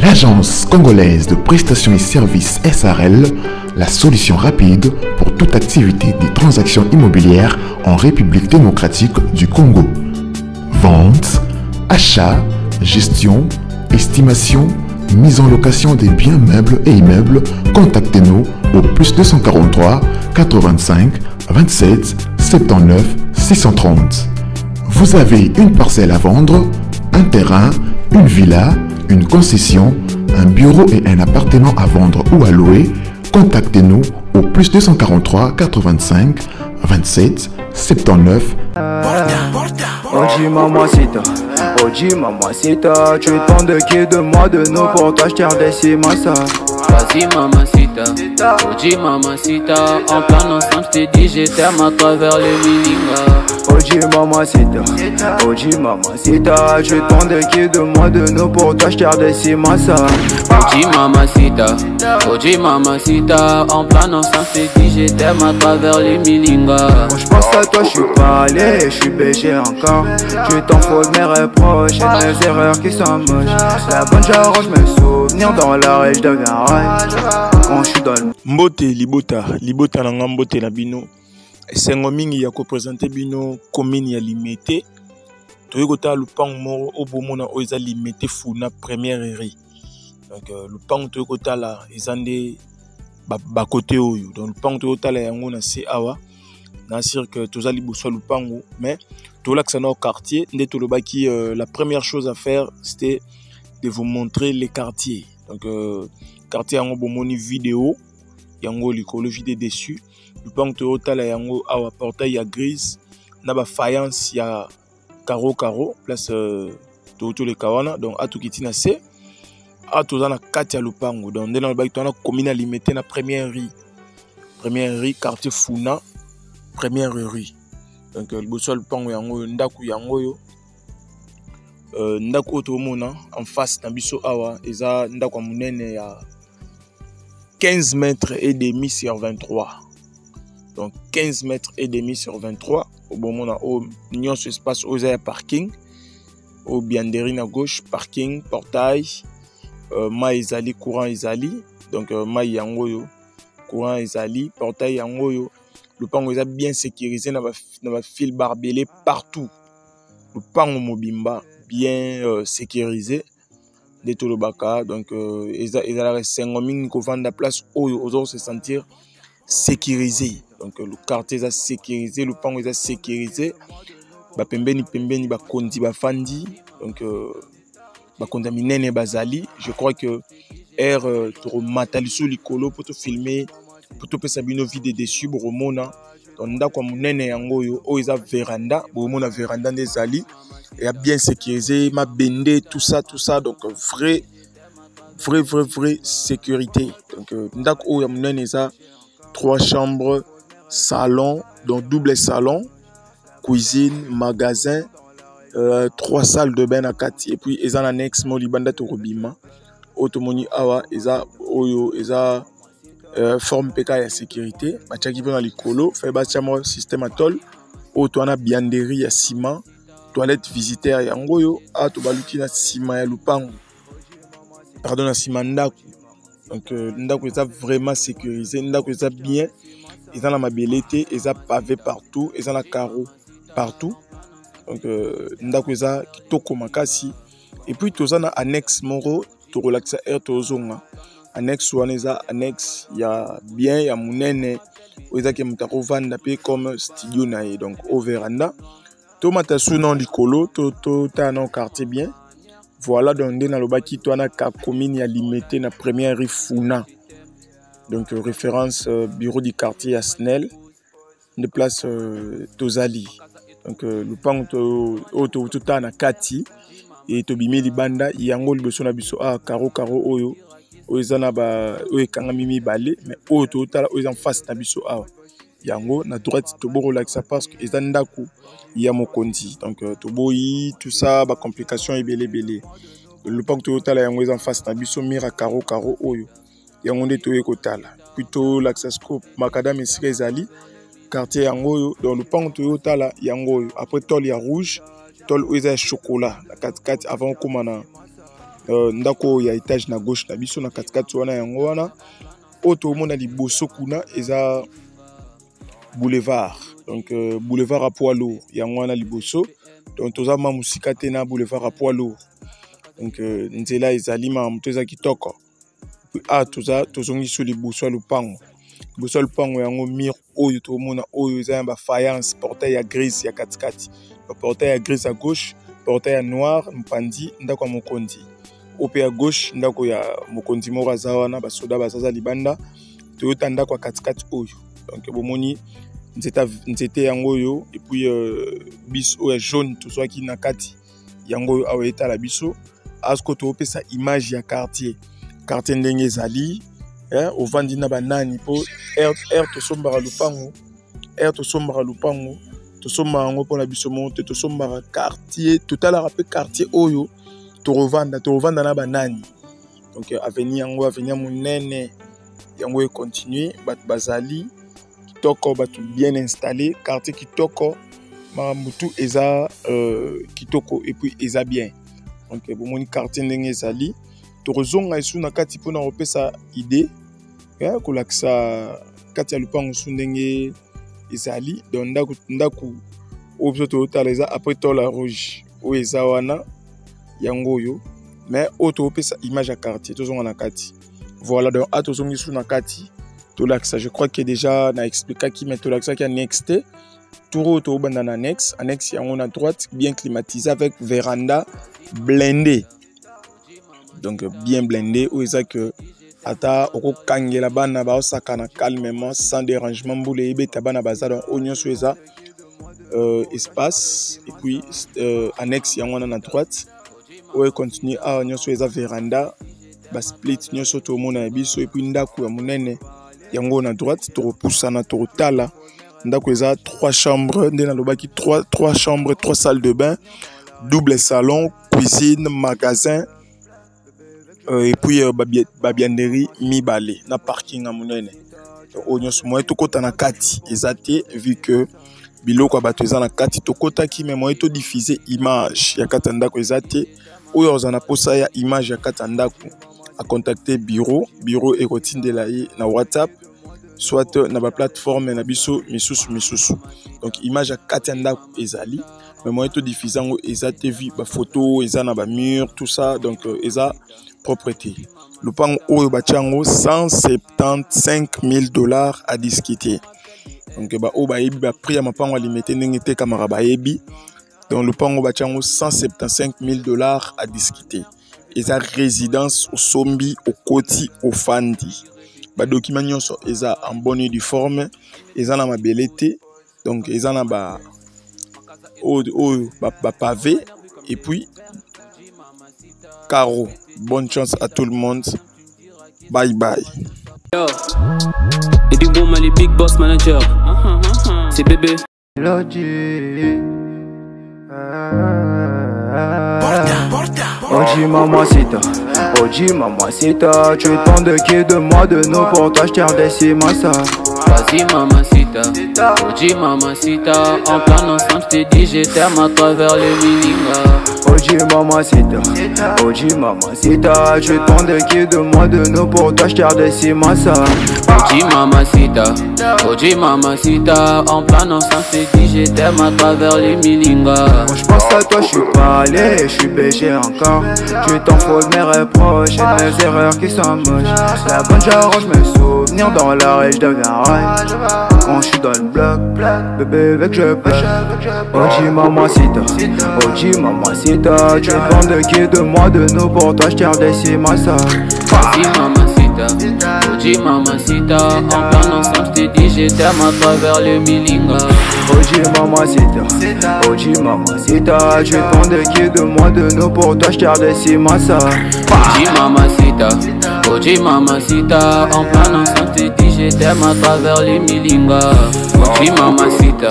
L'Agence congolaise de prestations et services SARL, la solution rapide pour toute activité des transactions immobilières en République démocratique du Congo. Vente, achat, gestion, estimation, mise en location des biens meubles et immeubles. Contactez-nous au +243 85 27 79 630. Vous avez une parcelle à vendre, un terrain, une villa, une concession, un bureau et un appartement à vendre ou à louer. Contactez-nous au +243 85 27 79. Oji mamacita, tu es tant de qui de moi de nous pour toi je t'ai redescimé ça. Vas-y mamacita, Oji mamacita, en plein ensemble je t'ai dit je t'aime à travers le milinga. Oji mamacita, tu es tant de qui de moi de nous pour toi je t'ai redescimé ça. Oji mamacita, en plein ensemble je t'ai dit je t'aime à travers le milinga. Quand je pense à toi je suis pas allé, je suis BG encore. Tu t'en fous de mes reproches et de mes erreurs qui sont moches. La bonne j'arrange mes souvenirs dans la rage de garage. Quand je suis dans le Mbote libota nanga mbote na bino. Sengo mingi ya représenter bino commune ya Limete. Toye kota lupango moro obomona oza Limete funa première eri. Donc lupango toye kota la ezande ba côté oyo. Donc lupango toye kota la yango na se awa. Na sûr que toza liboso lupango mais to laksana au quartier nde to lobaki la première chose à faire c'était de vous montrer les quartiers. Donc quartier yango bomoni vidéo yango likolo vidéo dessus. Le banc Toyota la yango awa portail ya grise na ba faïence ya carreau place Toyota le kawana donc atu kitina se atu za na kati ya lupango donc ndena ba kitona commune Limete na première rue quartier Funa première rue donc liboso lupango yango ndaku yango yo ndaku otomona en face na biso awa eza ndaku munene ya 15 mètres et demi sur 23. Donc 15 mètres et demi sur 23. Au bon moment où nous se passe aux aires parking, au bianderi à gauche parking portail, ma izali courant izali donc ma yangoyo courant izali portail yangoyo. Le pango est bien sécurisé dans la fil barbelé partout. Le pango mobimba bien sécurisé. De tout le baka donc ils ont 5000 qui vendent la place où ils ont se sentir sécurisé. Donc le quartier est sécurisé, le pango est sécurisé. Ba pembeni ba kondi ba fandi donc ba contaminer bazali. Je crois que air to mataliso likolo pour te filmer pour te passer une vidéo dessus boromona. Donc ndako munene yango yo o isa véranda boromona véranda des ali et a bien sécurisé ma bende tout ça donc vraie sécurité. Donc ndako o ya munene isa 3 chambres, salon, donc double salon, cuisine, magasin, 3 salles de bain à 4 et puis ils en annexe mo libanda to robima automoni awa eza oyo eza forme PK ya sécurité bachaki pona likolo fait bachamo système atol auto ana bianderie ya ciment toilette visiteur ya ngoyo a to baluki na ciment ya lupango pardon na ciment ndako. Donc ndako eza vraiment sécurisé, ndako eza bien, eza na mabelete, eza pavé partout, eza na carreau partout. Donc ndako eza kitoko makasi et puis toza na annexe moro to relaxa air tozonga. Annexe wana eza annexe ya bien ya munene eza ke mutako vanda pe comme studio na ye donc au véranda. To mata sunon likolo to ta na quartier bien. Voilà donc dans le baki to na ka commune ya Limete na première rue Funa. Donc référence bureau du quartier à Snell de place Tozali. Donc le pan to ta na kati et to bimi libanda yango liboso na biso a carreau oyo oyezana ba oyekanga mimi balé mais oyo to ta oyo en face na biso a yango na droite to bo relaxa parce que eza ndako ya mokonzi donc to boyi tout ça ba complication ebele le pango to tala yango eza en face na biso mira carreau oyo yango nde to ekotala plutôt l'axascope macadam esika ezali quartier yango oyo donc le pango to tala yango oyo après tol ya rouge tol oyo eza chocolat la 4x4 avant komana ndako ya étage na gauche na biso na katikati wana yango wana oto mona liboso kuna eza boulevard donc boulevard à poids lourd yango wana liboso donc toza ma musika te na boulevard à poids lourd donc nzela ezali ma moto eza kitoko toza tozongi so liboso ya lupango yango mur oyo tomona oyo eza ba faïence portail ya grise ya katikati portail ya grise à gauche portail ya noir mpandi ndako ya mokonzi ope ya gauche ndako ya mokonzi moko aza wana basoda bazaza libanda toyota ndako ya katikati oyo donc bomoni nzete yango oyo et puis bis oyo ya jaune tozwaki na kati yango oyo awa etala biso asko toopesa image ya quartier ndenge ezali ovandi na banani po air tosombaka lupango tosombaka yango mpona biso monte tosombaka quartier totalaka mpe quartier oyo torovanda na banani donc avenir yango avenir monene yango econtinue bato bazali kitoko bato bien installé quartier kitoko mutu eza kitoko et puis eza bien donc bomoni quartier ndenge ezali tokozonga esu na kati mpona kopesa idée kolakisa kati ya lupango su ndenge ezali donc ndako oyo biso totala eza après tola rouge oyo eza wana yango oyo mais oyo topesa image ya quartier tozonga na kati voilà donc tozongi su na kati tolakisa je crois que déjà na expliquaki mais tolakisaki annexe te tour oyo tobanda na annexe yango na droite bien climatisé avec véranda blindé donc bien blindé oyo eza que ata okokangela bana baosakana calmement sans dérangement mbula ebeta bana baza donc oyo nyonso eza espace et puis annexe yango wana na droite oyo continue awa nyonso eza véranda basplit nyonso tomona ya biso et puis ndako ya monene yango na droite tokopusana tokotala ndako eza 3 chambres nde nalobaki 3 chambres 3 salles de bain double salon cuisine magasin et puis babianderie mibale na parking à monene oyo nyonso moye tokota na kati eza te vu que biloko ya bato eza na kati tokotaki me moye todiffuser image ya kati ya ndako eza te oyo oza na posa ya image ya kati ya ndako acontacter bureau ekotindela ye na WhatsApp soit na baplateforme na biso misusu donc image ya kati ya ndako ezali mais moye todiffuser yango eza te vu bafoto eza na bamur tout ça donc eza propreté lupango oyo batiango $175 000 à discuter donc oyo bayebi baprix ya mapango alimete ndenge etekamaka bayebi donc lupango batiango $175 000 à discuter eza résidence osombi okoti ofandi badocument nyonso eza en bonne et due forme eza na mabele te donc eza na pavé et puis carreau. Bonne chance à tout le monde. Bye bye. Yo, et du bon, les big boss manager. C'est bébé. Oji mamacita, tu te de qui de moi de nous pour toi je t'ai redessi massa. Vas-y mamacita, Oji mamacita, en plan ensemble je t'ai dit je t'aime à travers le milinga. Oji mamacita, tu te de qui de moi de nous pour toi je t'ai redessi massa. Oji mamacita, en plan ensemble je t'ai dit je t'aime à travers le milinga. Quand je pense à toi je suis pas allé, je suis BG encore. Tu t'en fous de mes reproches et mes erreurs qui sont moches. La bonne j'arrange mes souvenirs dans la rue, je deviens rage. Quand je suis dans le bloc, bébé veut que je pêche. Oji mamacita, tu te de qui de moi de nous pour toi je t'ai redessi massa. Oji mamacita, en plan ensemble je t'ai dit je t'aime à travers le milinga. Oji mamacita, tu te de qui de moi de nous pour toi je t'ai redessi massa. Oji mamacita, en plan ensemble je t'ai dit je t'aime à travers le milinga. Oji mamacita.